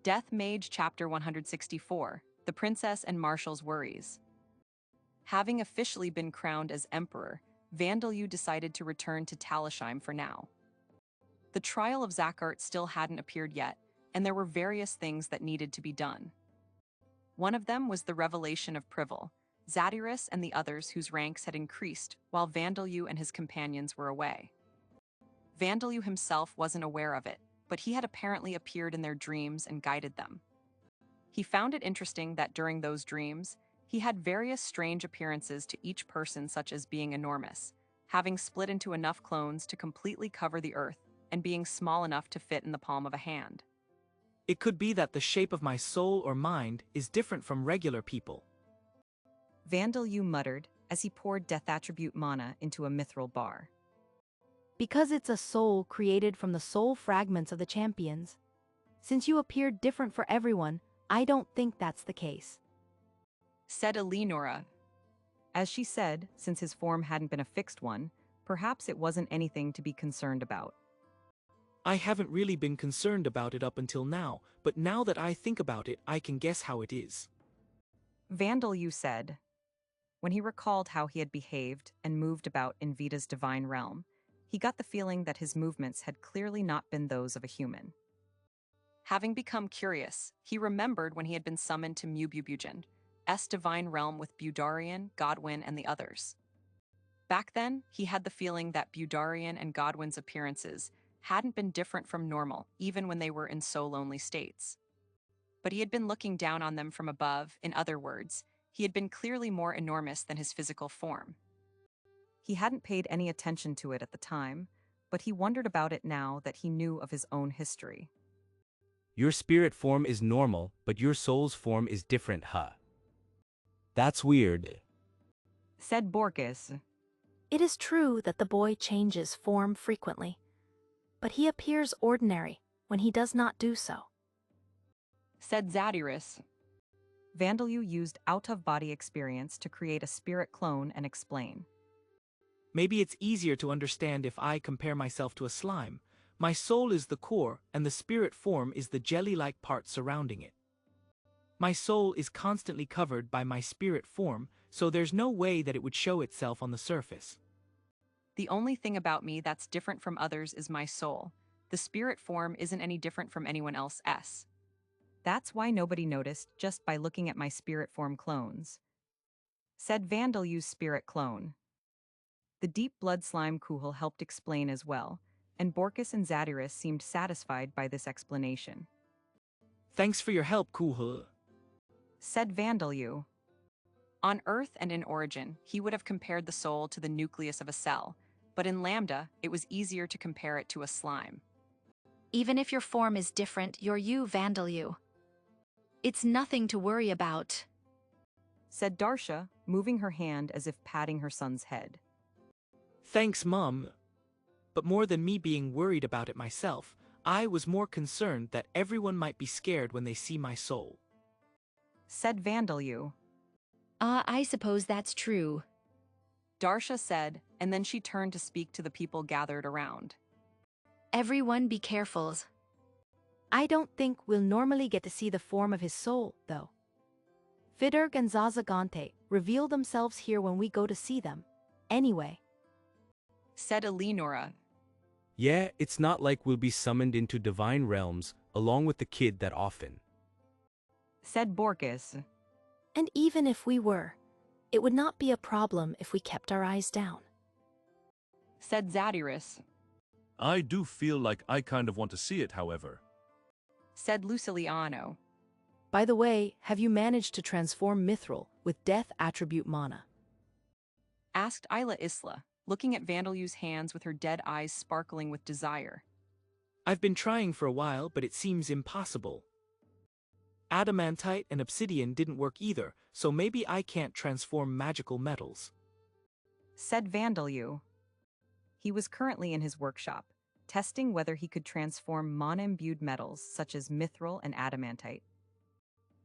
Death Mage Chapter 164, The Princess and Marshal's Worries. Having officially been crowned as Emperor, Vandalyu decided to return to Talishheim for now. The trial of Zakhart still hadn't appeared yet, and there were various things that needed to be done. One of them was the revelation of Privel, Zadiris and the others whose ranks had increased while Vandalyu and his companions were away. Vandalyu himself wasn't aware of it, but he had apparently appeared in their dreams and guided them. He found it interesting that during those dreams, he had various strange appearances to each person, such as being enormous, having split into enough clones to completely cover the earth, and being small enough to fit in the palm of a hand. It could be that the shape of my soul or mind is different from regular people. Vandalyu muttered as he poured death attribute mana into a mithril bar. Because it's a soul created from the soul fragments of the champions. Since you appeared different for everyone, I don't think that's the case, said Eleonora. As she said, since his form hadn't been a fixed one, perhaps it wasn't anything to be concerned about. I haven't really been concerned about it up until now, but now that I think about it, I can guess how it is, Vandalyu said. When he recalled how he had behaved and moved about in Vita's divine realm, he got the feeling that his movements had clearly not been those of a human. Having become curious, he remembered when he had been summoned to Mububujan's divine realm with Budarian, Godwyn, and the others. Back then, he had the feeling that Budarian and Godwyn's appearances hadn't been different from normal, even when they were in so lonely states. But he had been looking down on them from above. In other words, he had been clearly more enormous than his physical form. He hadn't paid any attention to it at the time, but he wondered about it now that he knew of his own history. Your spirit form is normal, but your soul's form is different, huh? That's weird, said Borges. It is true that the boy changes form frequently, but he appears ordinary when he does not do so, said Zadiris. Vandalyu used out-of-body experience to create a spirit clone and explain. Maybe it's easier to understand if I compare myself to a slime. My soul is the core, and the spirit form is the jelly-like part surrounding it. My soul is constantly covered by my spirit form, so there's no way that it would show itself on the surface. The only thing about me that's different from others is my soul. The spirit form isn't any different from anyone else's. That's why nobody noticed just by looking at my spirit form clones, said Vandalyu's spirit clone. The deep blood slime Kuhul helped explain as well, and Borkus and Zadiris seemed satisfied by this explanation. Thanks for your help, Kuhul, said Vandalyu. On Earth and in Origin, he would have compared the soul to the nucleus of a cell, but in Lambda, it was easier to compare it to a slime. Even if your form is different, you're you, Vandalyu. It's nothing to worry about, said Darsha, moving her hand as if patting her son's head. Thanks, Mom. But more than me being worried about it myself, I was more concerned that everyone might be scared when they see my soul, said Vandalyu. I suppose that's true, Darsha said, and then she turned to speak to the people gathered around. Everyone be careful. I don't think we'll normally get to see the form of his soul, though. Vidurg and Zazagante reveal themselves here when we go to see them, anyway, said Eleonora. Yeah, it's not like we'll be summoned into divine realms along with the kid that often, said Borkus. And even if we were, it would not be a problem if we kept our eyes down, said Zadiris. I do feel like I kind of want to see it, however, said Luciliano. By the way, have you managed to transform Mithril with death attribute mana? Asked Isla Isla, looking at Vandalyu's hands with her dead eyes sparkling with desire. I've been trying for a while, but it seems impossible. Adamantite and obsidian didn't work either, so maybe I can't transform magical metals, said Vandalyu. He was currently in his workshop, testing whether he could transform mana-imbued metals such as mithril and adamantite.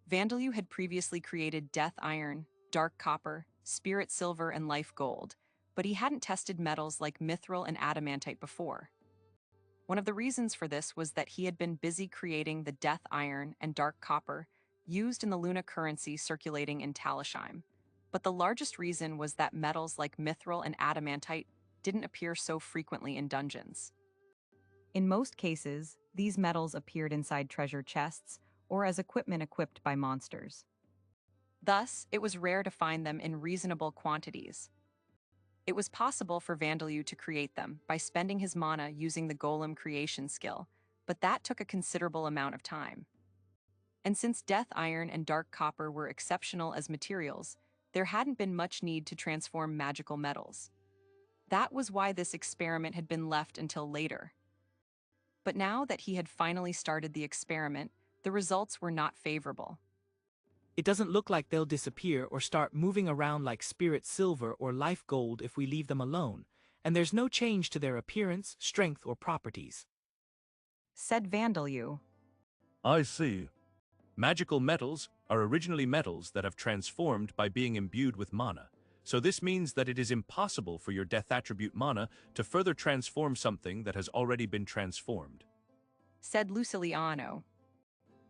Vandalyu had previously created death iron, dark copper, spirit silver, and life gold, but he hadn't tested metals like mithril and adamantite before. One of the reasons for this was that he had been busy creating the death iron and dark copper used in the Luna currency circulating in Talishheim. But the largest reason was that metals like mithril and adamantite didn't appear so frequently in dungeons. In most cases, these metals appeared inside treasure chests or as equipment equipped by monsters. Thus, it was rare to find them in reasonable quantities. It was possible for Vandalyu to create them by spending his mana using the golem creation skill, but that took a considerable amount of time. And since death iron and dark copper were exceptional as materials, there hadn't been much need to transform magical metals. That was why this experiment had been left until later. But now that he had finally started the experiment, the results were not favorable. It doesn't look like they'll disappear or start moving around like spirit silver or life gold if we leave them alone, and there's no change to their appearance, strength, or properties. Said Vandalyu. I see. Magical metals are originally metals that have transformed by being imbued with mana, so this means that it is impossible for your death attribute mana to further transform something that has already been transformed. Said Luciliano.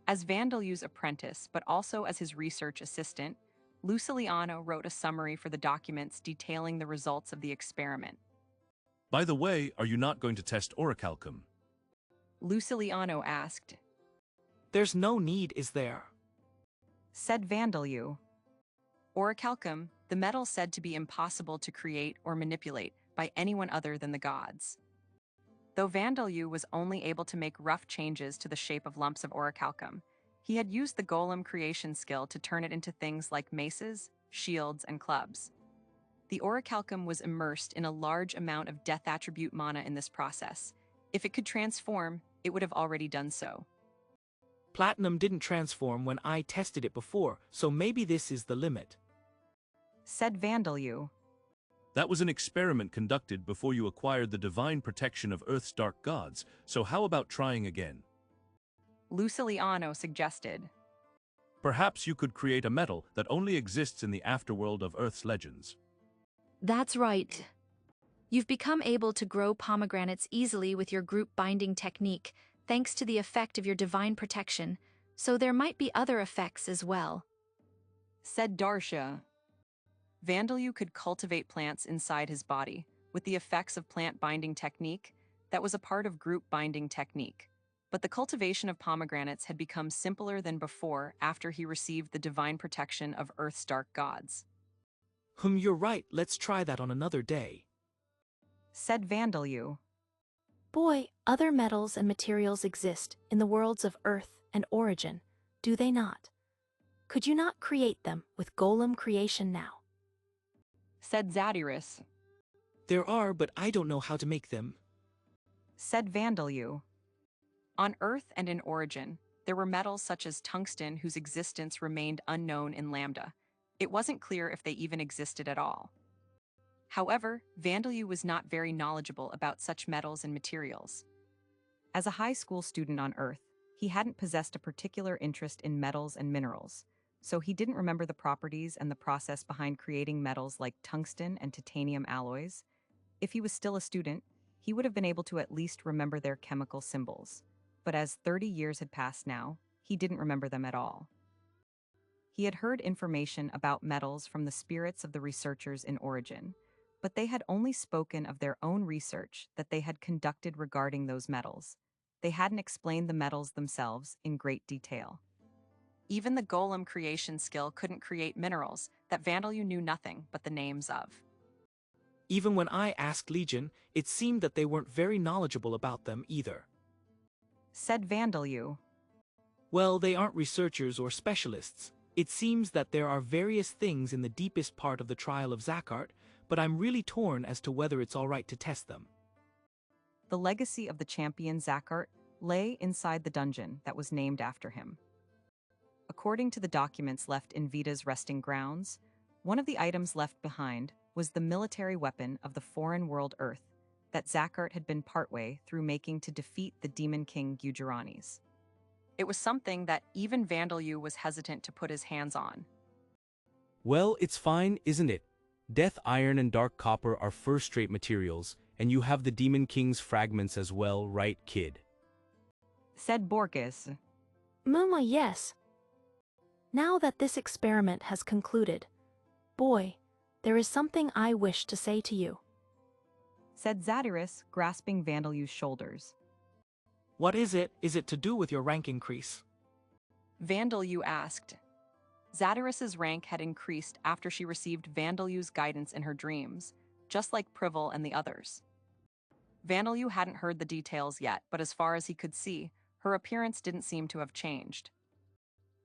As Vandalyu's apprentice, but also as his research assistant, Luciliano wrote a summary for the documents detailing the results of the experiment. By the way, are you not going to test orichalcum? Luciliano asked. There's no need, is there? Said Vandalyu. Orichalcum, the metal said to be impossible to create or manipulate by anyone other than the gods. Though Vandalyu was only able to make rough changes to the shape of lumps of orichalcum, he had used the golem creation skill to turn it into things like maces, shields, and clubs. The orichalcum was immersed in a large amount of death attribute mana in this process. If it could transform, it would have already done so. Platinum didn't transform when I tested it before, so maybe this is the limit. Said Vandalyu. That was an experiment conducted before you acquired the divine protection of Earth's dark gods, so how about trying again? Luciliano suggested. Perhaps you could create a metal that only exists in the afterworld of Earth's legends. That's right. You've become able to grow pomegranates easily with your group binding technique, thanks to the effect of your divine protection, so there might be other effects as well. Said Darsha. Vandalyu could cultivate plants inside his body, with the effects of plant binding technique that was a part of group binding technique. But the cultivation of pomegranates had become simpler than before after he received the divine protection of Earth's dark gods. You're right, let's try that on another day. Said Vandalyu. Boy, other metals and materials exist in the worlds of Earth and Origin, do they not? Could you not create them with golem creation now? Said Zadirus. There are, but I don't know how to make them. Said Vandalyu. On Earth and in Origin, there were metals such as tungsten whose existence remained unknown in Lambda. It wasn't clear if they even existed at all. However, Vandalyu was not very knowledgeable about such metals and materials. As a high school student on Earth, he hadn't possessed a particular interest in metals and minerals, so he didn't remember the properties and the process behind creating metals like tungsten and titanium alloys. If he was still a student, he would have been able to at least remember their chemical symbols. But as 30 years had passed now, he didn't remember them at all. He had heard information about metals from the spirits of the researchers in Origin, but they had only spoken of their own research that they had conducted regarding those metals. They hadn't explained the metals themselves in great detail. Even the golem creation skill couldn't create minerals that Vandalyu knew nothing but the names of. Even when I asked Legion, it seemed that they weren't very knowledgeable about them either. Said Vandalyu. Well, they aren't researchers or specialists. It seems that there are various things in the deepest part of the trial of Zakart, but I'm really torn as to whether it's all right to test them. The legacy of the champion Zakart lay inside the dungeon that was named after him. According to the documents left in Vita's resting grounds, one of the items left behind was the military weapon of the foreign world Earth that Zakart had been partway through making to defeat the Demon King Gujarani's. It was something that even Vandalyu was hesitant to put his hands on. Well, it's fine, isn't it? Death iron and dark copper are first-rate materials, and you have the Demon King's fragments as well, right, kid? Said Borkus. Muma, yes. Now that this experiment has concluded, boy, there is something I wish to say to you. Said Zadyrus, grasping Vandalyu's shoulders. What is it? Is it to do with your rank increase? Vandalyu asked. Zadyrus's rank had increased after she received Vandalyu's guidance in her dreams, just like Privel and the others. Vandalyu hadn't heard the details yet, but as far as he could see, her appearance didn't seem to have changed.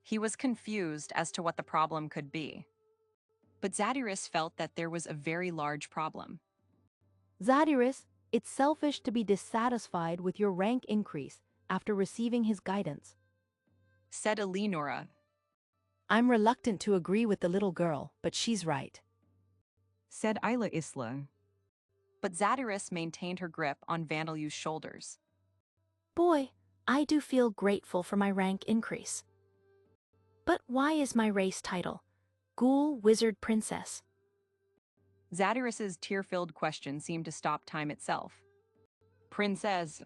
He was confused as to what the problem could be. But Zadyrus felt that there was a very large problem. Zadyrus, it's selfish to be dissatisfied with your rank increase after receiving his guidance. Said Eleonora. I'm reluctant to agree with the little girl, but she's right. Said Isla Isla. But Zadyrus maintained her grip on Vandalyu's shoulders. Boy, I do feel grateful for my rank increase. But why is my race title Ghoul Wizard Princess? Zadyrus's tear-filled question seemed to stop time itself. Princess.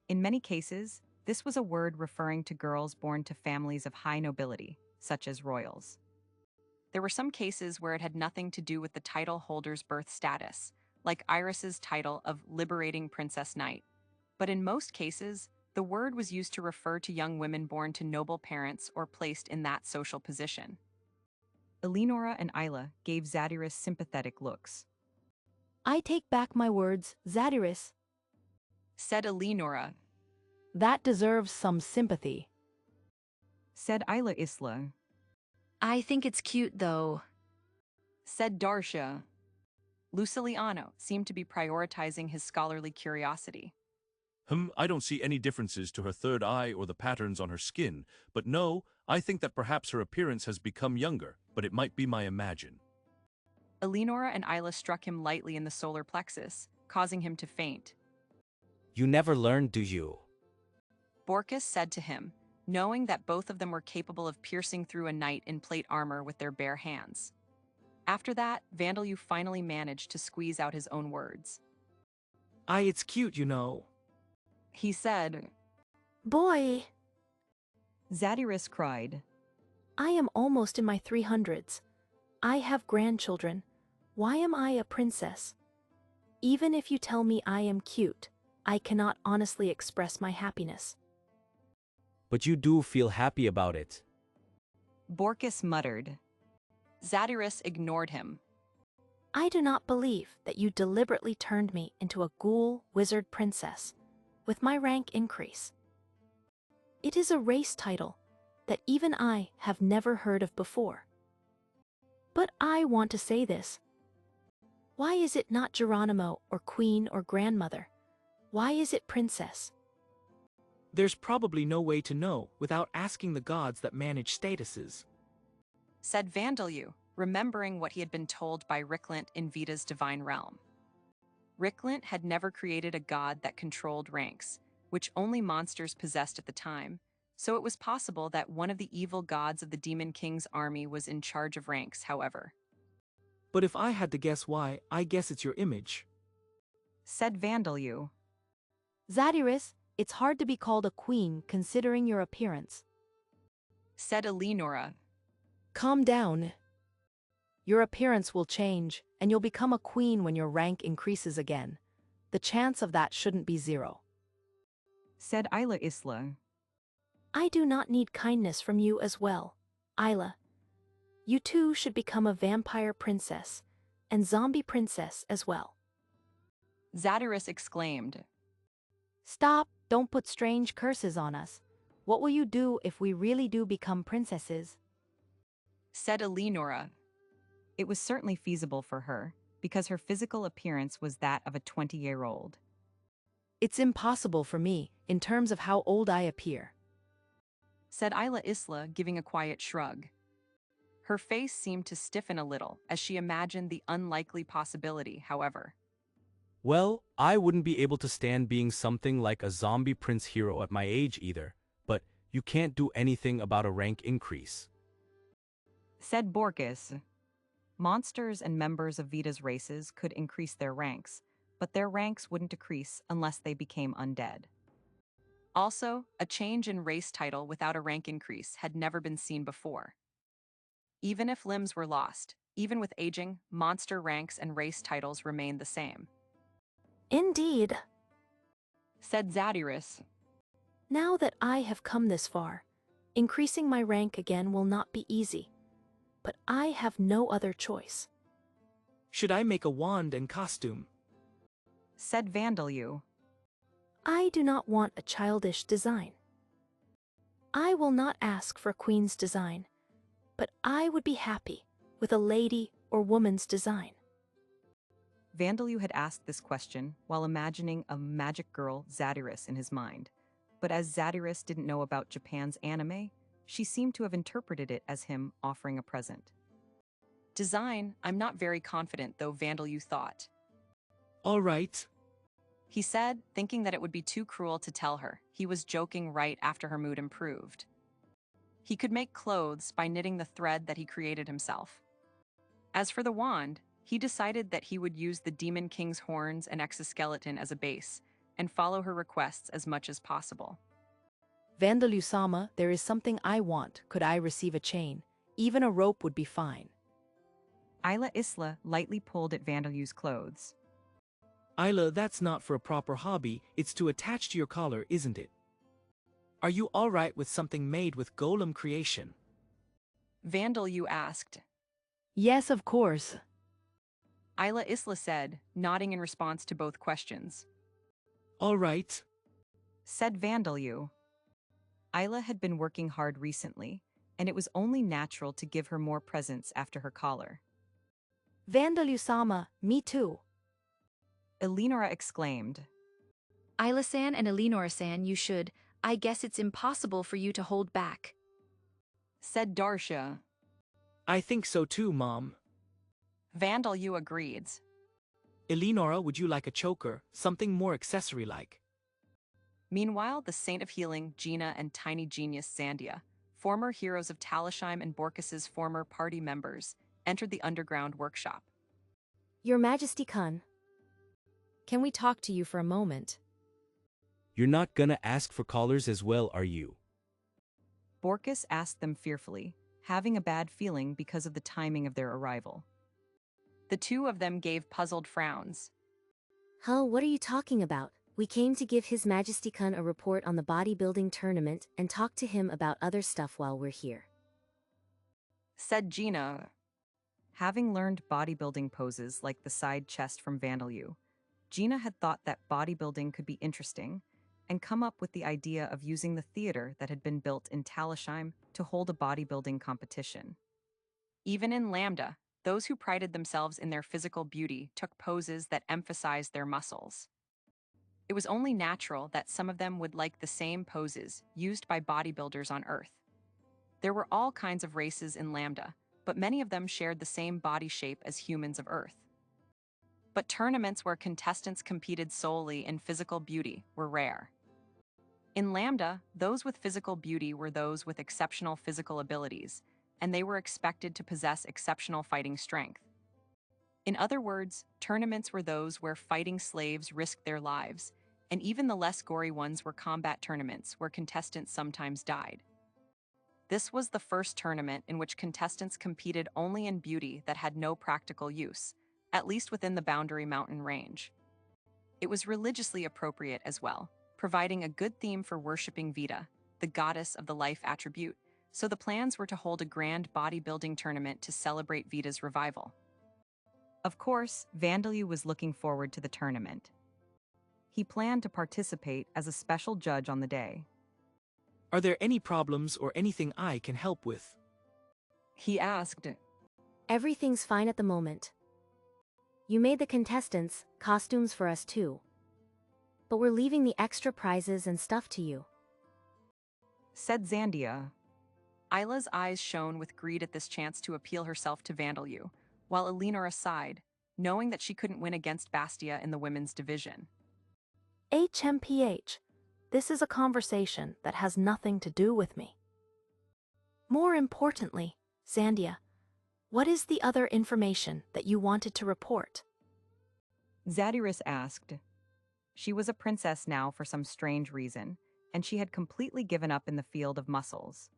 In many cases, this was a word referring to girls born to families of high nobility, such as royals. There were some cases where it had nothing to do with the title holder's birth status, like Iris's title of Liberating Princess Knight. But in most cases, the word was used to refer to young women born to noble parents or placed in that social position. Eleonora and Isla gave Zadyrus sympathetic looks. I take back my words, Zadyrus. Said Eleonora. That deserves some sympathy. Said Isla Isla. I think it's cute, though. Said Darsha. Luciliano seemed to be prioritizing his scholarly curiosity. I don't see any differences to her third eye or the patterns on her skin, but no, I think that perhaps her appearance has become younger, but it might be my imagine. Eleonora and Isla struck him lightly in the solar plexus, causing him to faint. You never learn, do you? Borkus said to him, knowing that both of them were capable of piercing through a knight in plate armor with their bare hands. After that, Vandalyu finally managed to squeeze out his own words. It's cute, you know. He said. Boy! Zadyrus cried. I am almost in my 300s. I have grandchildren. Why am I a princess? Even if you tell me I am cute, I cannot honestly express my happiness. But you do feel happy about it. Borkus muttered. Zadyrus ignored him. I do not believe that you deliberately turned me into a ghoul wizard princess with my rank increase. It is a race title that even I have never heard of before. But I want to say this. Why is it not Geronimo or Queen or Grandmother? Why is it Princess? There's probably no way to know without asking the gods that manage statuses. Said Vandalyu, remembering what he had been told by Ricklint in Vita's divine realm. Ricklint had never created a god that controlled ranks, which only monsters possessed at the time, so it was possible that one of the evil gods of the Demon King's army was in charge of ranks, however. But if I had to guess why, I guess it's your image. Said Vandalyu. Zadyrus, it's hard to be called a queen considering your appearance. Said Eleonora. Calm down. Your appearance will change, and you'll become a queen when your rank increases again. The chance of that shouldn't be zero. Said Isla Isla. I do not need kindness from you as well, Isla. You too should become a vampire princess, and zombie princess as well. Zadyrus exclaimed. Stop, don't put strange curses on us. What will you do if we really do become princesses? Said Eleonora. It was certainly feasible for her, because her physical appearance was that of a 20-year-old. It's impossible for me, in terms of how old I appear. Said Isla Isla, giving a quiet shrug. Her face seemed to stiffen a little as she imagined the unlikely possibility, however. Well, I wouldn't be able to stand being something like a zombie prince hero at my age either, but You can't do anything about a rank increase. Said Borges. Monsters and members of Vita's races could increase their ranks, but their ranks wouldn't decrease unless they became undead. Also, a change in race title without a rank increase had never been seen before. Even if limbs were lost, even with aging, monster ranks and race titles remained the same. Indeed. Said Zadyrus. Now that I have come this far, increasing my rank again will not be easy. But I have no other choice. Should I make a wand and costume? Said Vandalyu. I do not want a childish design. I will not ask for Queen's design, but I would be happy with a lady or woman's design. Vandalyu had asked this question while imagining a magic girl Zadyrus in his mind, but as Zadyrus didn't know about Japan's anime, she seemed to have interpreted it as him offering a present. Design, I'm not very confident, though, Vandalyu thought. All right. He said, thinking that it would be too cruel to tell her. He was joking right after her mood improved. He could make clothes by knitting the thread that he created himself. As for the wand, he decided that he would use the Demon King's horns and exoskeleton as a base, and follow her requests as much as possible. Vandalyu-sama, there is something I want. Could I receive a chain? Even a rope would be fine. Isla Isla lightly pulled at Vandalyu's clothes. Isla, that's not for a proper hobby, it's to attach to your collar, isn't it? Are you all right with something made with golem creation? Vandalyu asked. Yes, of course. Isla Isla said, nodding in response to both questions. All right. Said Vandalyu. Isla had been working hard recently, and it was only natural to give her more presents after her collar. Vandalyu-sama, me too. Elinora exclaimed. Isla-san and Elinora-san, you should. I guess it's impossible for you to hold back. Said Darsha. I think so too, Mom. Vandalyu agreed. Elinora, would you like a choker, something more accessory-like? Meanwhile, the Saint of Healing, Gina, and Tiny Genius Zandia, former heroes of Talishheim and Borkus's former party members, entered the underground workshop. Your Majesty-kun, can we talk to you for a moment? You're not gonna ask for collars as well, are you? Borkus asked them fearfully, having a bad feeling because of the timing of their arrival. The two of them gave puzzled frowns. Huh, what are you talking about? We came to give His Majesty-kun a report on the bodybuilding tournament and talk to him about other stuff while we're here. Said Gina. Having learned bodybuilding poses like the side chest from Vandalyu, Gina had thought that bodybuilding could be interesting and come up with the idea of using the theater that had been built in Talishheim to hold a bodybuilding competition. Even in Lambda, those who prided themselves in their physical beauty took poses that emphasized their muscles. It was only natural that some of them would like the same poses used by bodybuilders on Earth. There were all kinds of races in Lambda, but many of them shared the same body shape as humans of Earth. But tournaments where contestants competed solely in physical beauty were rare. In Lambda, those with physical beauty were those with exceptional physical abilities, and they were expected to possess exceptional fighting strength. In other words, tournaments were those where fighting slaves risked their lives, and even the less gory ones were combat tournaments where contestants sometimes died. This was the first tournament in which contestants competed only in beauty that had no practical use, at least within the Boundary Mountain range. It was religiously appropriate as well, providing a good theme for worshipping Vita, the goddess of the life attribute, so the plans were to hold a grand bodybuilding tournament to celebrate Vita's revival. Of course, Vandalyu was looking forward to the tournament. He planned to participate as a special judge on the day. Are there any problems or anything I can help with? He asked. Everything's fine at the moment. You made the contestants costumes for us too. But we're leaving the extra prizes and stuff to you. Said Zandia. Isla's eyes shone with greed at this chance to appeal herself to Vandalyu, while Elinora sighed, knowing that she couldn't win against Bastia in the women's division. HMPH. This is a conversation that has nothing to do with me. More importantly, Zandia, what is the other information that you wanted to report? Zadirus asked. She was a princess now for some strange reason, and she had completely given up in the field of muscles.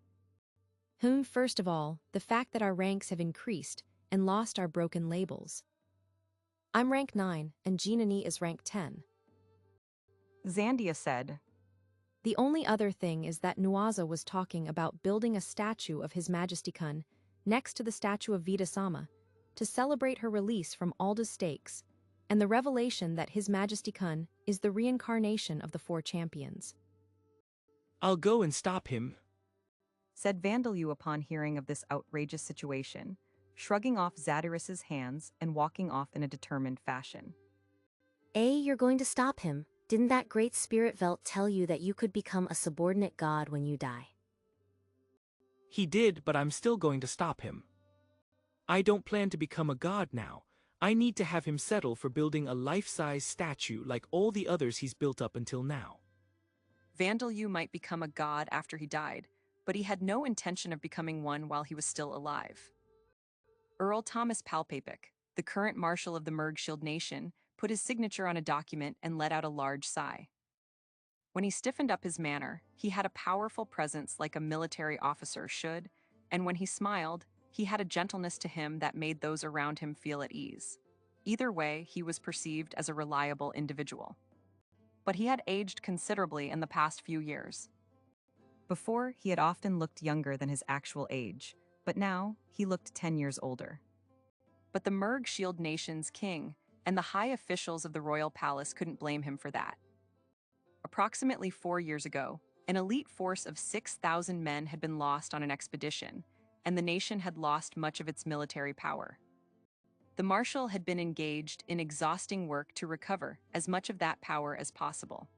First of all, the fact that our ranks have increased and lost our broken labels. I'm rank 9 and Jinani is rank 10. Zandia said. The only other thing is that Nuaza was talking about building a statue of His Majesty Kun next to the statue of Vida-sama to celebrate her release from Alda's stakes, and the revelation that His Majesty Kun is the reincarnation of the 4 champions. I'll go and stop him, said Vandalyu upon hearing of this outrageous situation, shrugging off Zadirus's hands and walking off in a determined fashion. You're going to stop him. Didn't that great spirit Velt tell you that you could become a subordinate god when you die? He did, but I'm still going to stop him. I don't plan to become a god now. I need to have him settle for building a life-size statue like all the others he's built up until now. Vandalyu might become a god after he died, but he had no intention of becoming one while he was still alive. Earl Thomas Palpapik, the current marshal of the Mergshield Nation, put his signature on a document and let out a large sigh. When he stiffened up his manner, he had a powerful presence like a military officer should, and when he smiled, he had a gentleness to him that made those around him feel at ease. Either way, he was perceived as a reliable individual. But he had aged considerably in the past few years. Before, he had often looked younger than his actual age, but now he looked 10 years older. But the Mergshield Nation's king and the high officials of the royal palace couldn't blame him for that. Approximately 4 years ago, an elite force of 6,000 men had been lost on an expedition, and the nation had lost much of its military power. The marshal had been engaged in exhausting work to recover as much of that power as possible.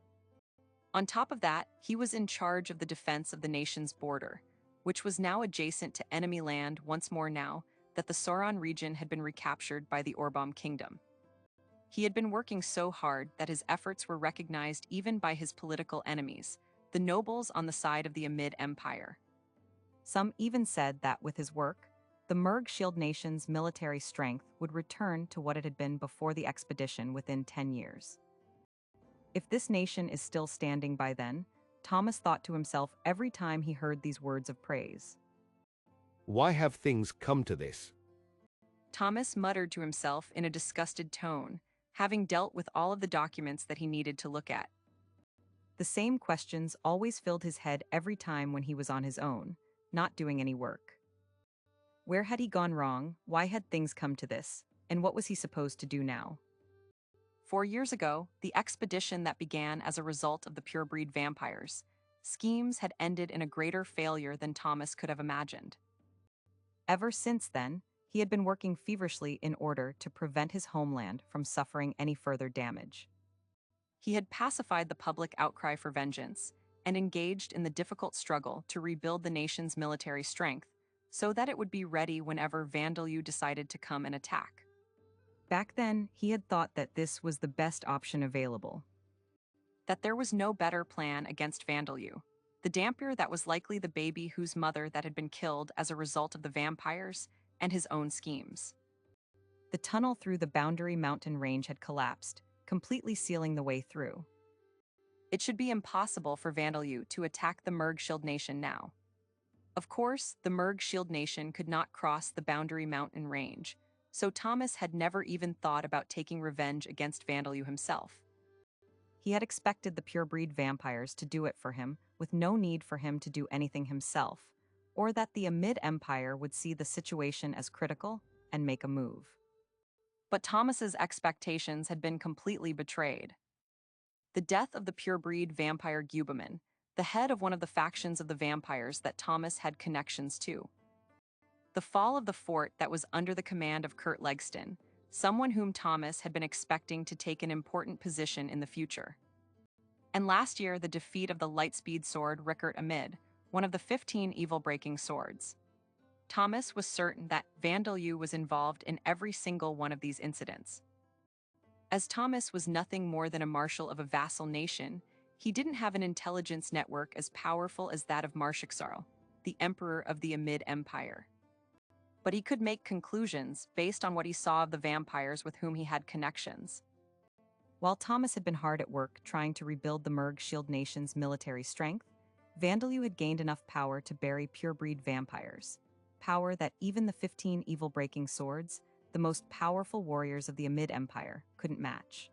On top of that, he was in charge of the defense of the nation's border, which was now adjacent to enemy land once more now that the Sauron region had been recaptured by the Orbom kingdom. He had been working so hard that his efforts were recognized even by his political enemies, the nobles on the side of the Amid Empire. Some even said that with his work, the Mergshield Nation's military strength would return to what it had been before the expedition within 10 years. If this nation is still standing by then, Thomas thought to himself every time he heard these words of praise. Why have things come to this? Thomas muttered to himself in a disgusted tone, having dealt with all of the documents that he needed to look at. The same questions always filled his head every time when he was on his own, not doing any work. Where had he gone wrong? Why had things come to this? And what was he supposed to do now? 4 years ago, the expedition that began as a result of the purebreed vampires' schemes had ended in a greater failure than Thomas could have imagined. Ever since then, he had been working feverishly in order to prevent his homeland from suffering any further damage. He had pacified the public outcry for vengeance and engaged in the difficult struggle to rebuild the nation's military strength so that it would be ready whenever Vandalyu decided to come and attack. Back then, he had thought that this was the best option available. That there was no better plan against Vandalyu, the Dampier that was likely the baby whose mother that had been killed as a result of the vampires and his own schemes. The tunnel through the Boundary Mountain range had collapsed, completely sealing the way through. It should be impossible for Vandalyu to attack the Mergshield Nation now. Of course, the Mergshield Nation could not cross the Boundary Mountain range, so Thomas had never even thought about taking revenge against Vandalyu himself. He had expected the purebreed vampires to do it for him with no need for him to do anything himself, or that the Amid Empire would see the situation as critical and make a move. But Thomas's expectations had been completely betrayed. The death of the purebreed vampire Gubaman, the head of one of the factions of the vampires that Thomas had connections to. The fall of the fort that was under the command of Kurt Legston, someone whom Thomas had been expecting to take an important position in the future. And last year, the defeat of the lightspeed sword Rickert Amid, one of the 15 evil-breaking swords. Thomas was certain that Vandalyu was involved in every single one of these incidents. As Thomas was nothing more than a marshal of a vassal nation, He didn't have an intelligence network as powerful as that of Marshal, the emperor of the Amid Empire. But he could make conclusions based on what he saw of the vampires with whom he had connections. While Thomas had been hard at work trying to rebuild the Merg Shield Nation's military strength, Vandaloo had gained enough power to bury purebreed vampires. Power that even the 15 evil-breaking swords, the most powerful warriors of the Amid Empire, couldn't match.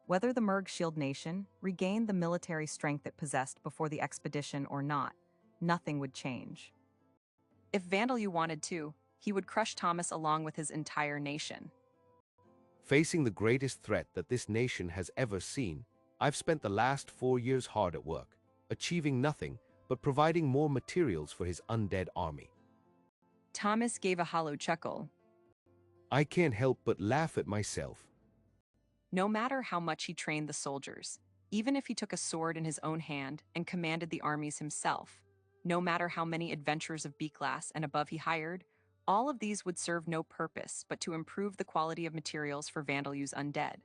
Whether the Merg Shield Nation regained the military strength it possessed before the expedition or not, nothing would change. If Vandaloo wanted to, he would crush Thomas along with his entire nation. Facing the greatest threat that this nation has ever seen, I've spent the last 4 years hard at work, achieving nothing but providing more materials for his undead army. Thomas gave a hollow chuckle. I can't help but laugh at myself. No matter how much he trained the soldiers, even if he took a sword in his own hand and commanded the armies himself, no matter how many adventurers of B-class and above he hired, all of these would serve no purpose but to improve the quality of materials for Vandaloo's undead.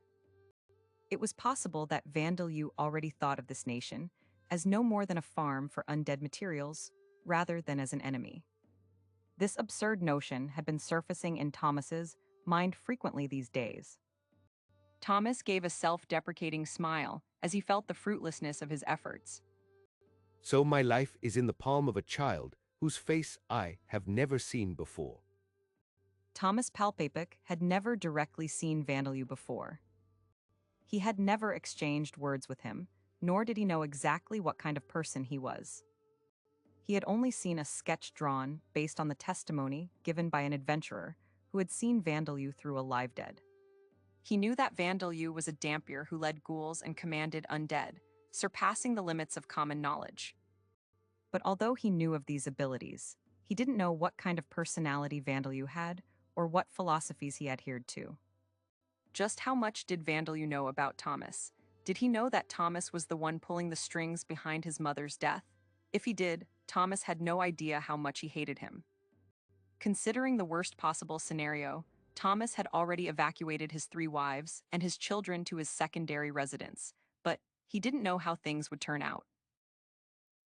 It was possible that Vandaloo already thought of this nation as no more than a farm for undead materials, rather than as an enemy. This absurd notion had been surfacing in Thomas's mind frequently these days. Thomas gave a self-deprecating smile as he felt the fruitlessness of his efforts. So my life is in the palm of a child whose face I have never seen before. Thomas Palpapik had never directly seen Vandaloo before. He had never exchanged words with him, nor did he know exactly what kind of person he was. He had only seen a sketch drawn based on the testimony given by an adventurer who had seen Vandaloo through a live dead. He knew that Vandaloo was a Dampier who led ghouls and commanded undead, surpassing the limits of common knowledge. But although he knew of these abilities, he didn't know what kind of personality Vandaloo had or what philosophies he adhered to. Just how much did Vandaloo know about Thomas? Did he know that Thomas was the one pulling the strings behind his mother's death? If he did, Thomas had no idea how much he hated him. Considering the worst possible scenario, Thomas had already evacuated his 3 wives and his children to his secondary residence, but he didn't know how things would turn out.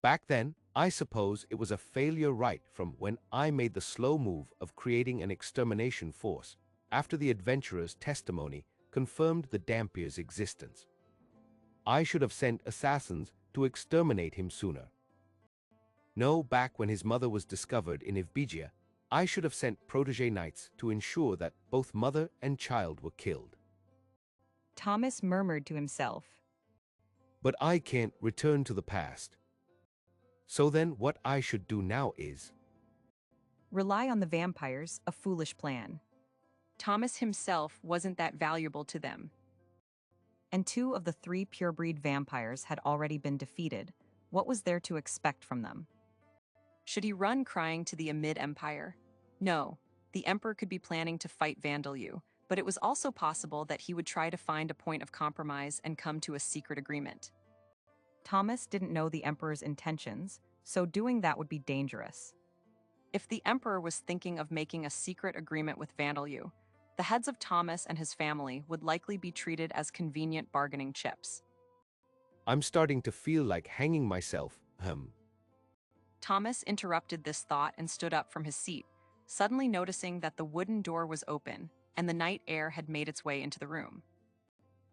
Back then, I suppose it was a failure right from when I made the slow move of creating an extermination force after the adventurer's testimony confirmed the Dampier's existence. I should have sent assassins to exterminate him sooner. No, back when his mother was discovered in Ivbigia, I should have sent protege knights to ensure that both mother and child were killed. Thomas murmured to himself. But I can't return to the past. So then what I should do now is rely on the vampires, a foolish plan. Thomas himself wasn't that valuable to them. And 2 of the 3 purebreed vampires had already been defeated. What was there to expect from them? Should he run crying to the Amid Empire? No, the Emperor could be planning to fight Vandaloo, but it was also possible that he would try to find a point of compromise and come to a secret agreement. Thomas didn't know the Emperor's intentions, so doing that would be dangerous. If the Emperor was thinking of making a secret agreement with Vandaloo, the heads of Thomas and his family would likely be treated as convenient bargaining chips. I'm starting to feel like hanging myself, Thomas interrupted this thought and stood up from his seat, suddenly noticing that the wooden door was open and the night air had made its way into the room.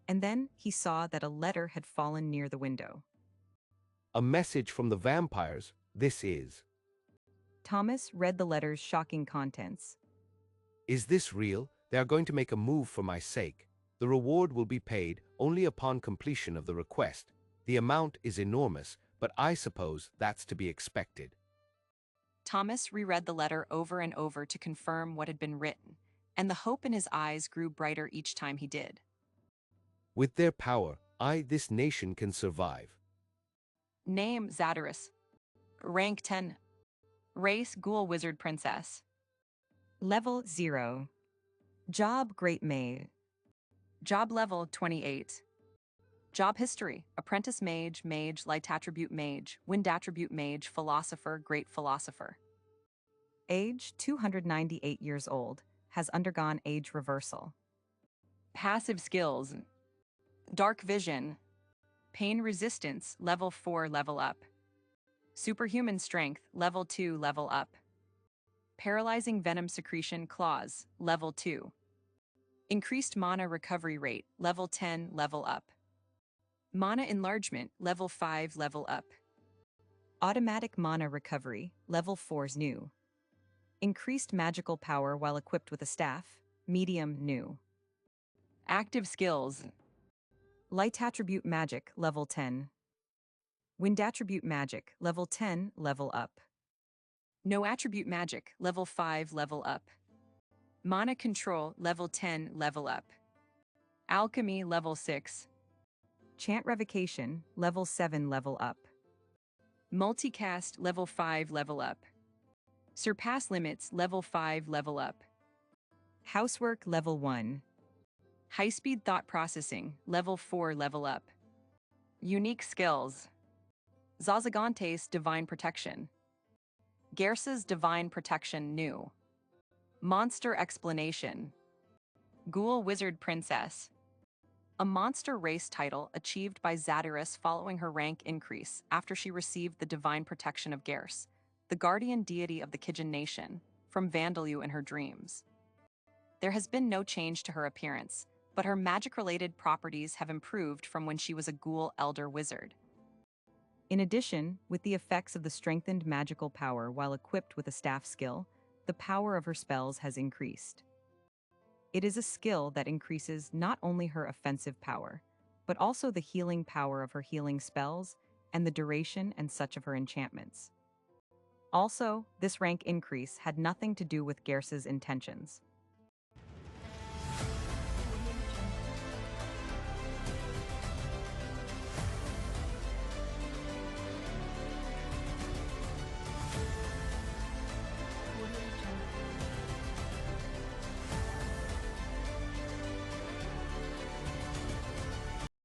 And then he saw that a letter had fallen near the window. A message from the vampires, this is. Thomas read the letter's shocking contents. Is this real? They are going to make a move for my sake. The reward will be paid only upon completion of the request. The amount is enormous, but I suppose that's to be expected. Thomas reread the letter over and over to confirm what had been written, and the hope in his eyes grew brighter each time he did. With their power, this nation can survive. Name Zadarus. Rank 10. Race Ghoul Wizard Princess. Level 0. Job Great Mage. Job level 28. Job history: Apprentice Mage, Mage, Light Attribute Mage, Wind Attribute Mage, Philosopher, Great Philosopher. Age 298 years old, has undergone age reversal. Passive skills: Dark Vision, Pain resistance, level 4 level up. Superhuman strength, level 2 level up. Paralyzing venom secretion claws, level 2. Increased mana recovery rate, level 10 level up. Mana enlargement, level 5 level up. Automatic mana recovery, level 4's new. Increased magical power while equipped with a staff, medium new. Active skills. Light attribute magic, level 10. Wind attribute magic, level 10 level up. No attribute magic, level 5 level up. Mana control, level 10 level up. Alchemy, level 6. Chant revocation, level 7 level up. Multicast, level 5 level up. Surpass limits, level 5 level up. Housework, level 1. High-speed thought processing, level 4 level up. Unique skills. Zazagante's divine protection. Gersa's divine protection new. Monster explanation. Ghoul wizard princess. A monster race title achieved by Zatarus following her rank increase after she received the divine protection of Gers, the guardian deity of the Kijin nation, from Vandalu in her dreams. There has been no change to her appearance, but her magic-related properties have improved from when she was a ghoul elder wizard. In addition, with the effects of the strengthened magical power while equipped with a staff skill, the power of her spells has increased. It is a skill that increases not only her offensive power, but also the healing power of her healing spells and the duration and such of her enchantments. Also, this rank increase had nothing to do with Gersa's intentions.